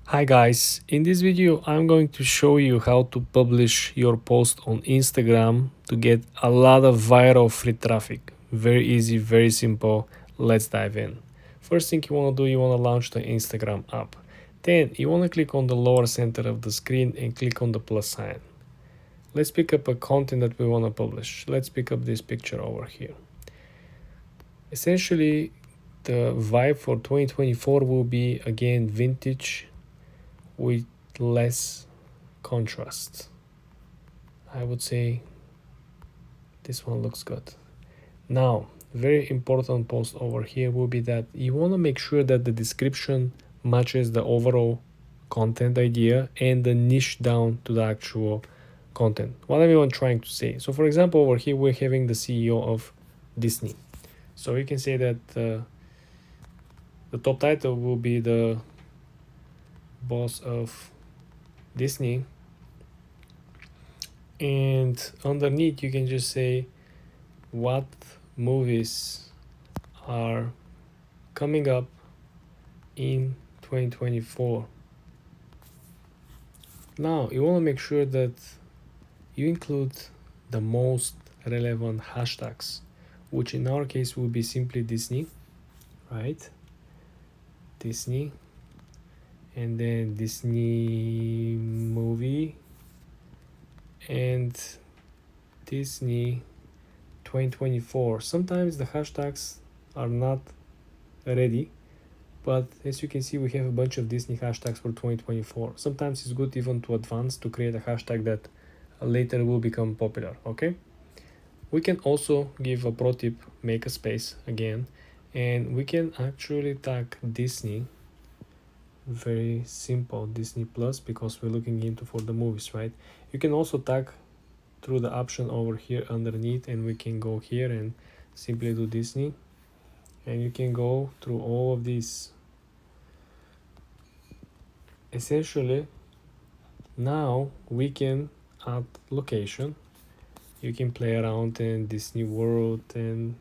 Hi guys, in this video I'm going to show you how to publish your post on Instagram to get a lot of viral free traffic. Very easy, very simple. Let's dive in. First thing you want to do, you want to launch the Instagram app. Then you want to click on the lower center of the screen and click on the plus sign. Let's pick up a content that we want to publish. Let's pick up this picture over here. Essentially, the vibe for 2024 will be again vintage with less contrast. I would say this one looks good. Now, very important post over here will be that you want to make sure that the description matches the overall content idea and the niche down to the actual content. What am I trying to say? So for example, over here we're having the CEO of Disney. So you can say that the top title will be the boss of Disney, and underneath you can just say what movies are coming up in 2024. Now you want to make sure that you include the most relevant hashtags, which in our case will be simply Disney, right? Disney, and then Disney movie and Disney 2024. Sometimes the hashtags are not ready, but as you can see we have a bunch of Disney hashtags for 2024. Sometimes it's good even to advance to create a hashtag that later will become popular. Okay, we can also give a pro tip: make a space again, and we can actually tag Disney. Very simple, Disney Plus, because we're looking into for the movies, right? You can also tag through the option over here underneath, and we can go here and simply do Disney, and you can go through all of these. Essentially now we can add location. You can play around in Disney World and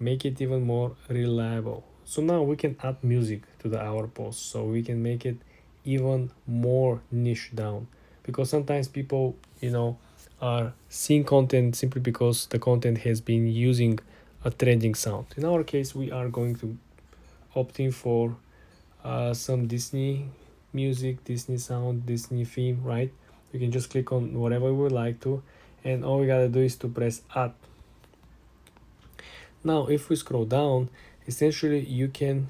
make it even more reliable. So now we can add music to our post, so we can make it even more niche down, because sometimes people are seeing content simply because the content has been using a trending sound. In our case we are going to opt in for some Disney music, Disney sound, Disney theme, right? You can just click on whatever we would like to, and all we gotta do is to press add. Now if we scroll down, essentially you can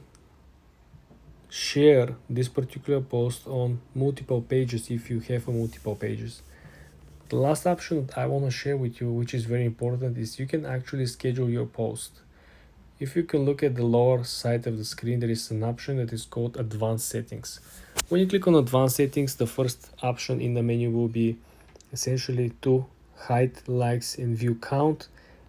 share this particular post on multiple pages if you have multiple pages. The last option that I want to share with you, which is very important, is you can actually schedule your post. If you can look at the lower side of the screen, there is an option that is called advanced settings. When you click on advanced settings, the first option in the menu will be essentially to hide likes and view count,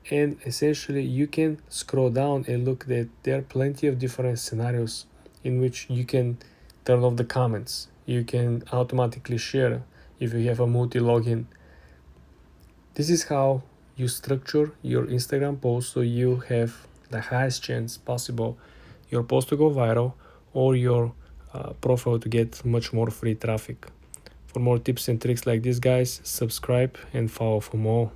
and essentially you can scroll down and look that there are plenty of different scenarios in which you can turn off the comments. You can automatically share if you have a multi-login. This is how you structure your Instagram post, so you have the highest chance possible your post to go viral, or your profile to get much more free traffic. For more tips and tricks like this, guys, subscribe and follow for more.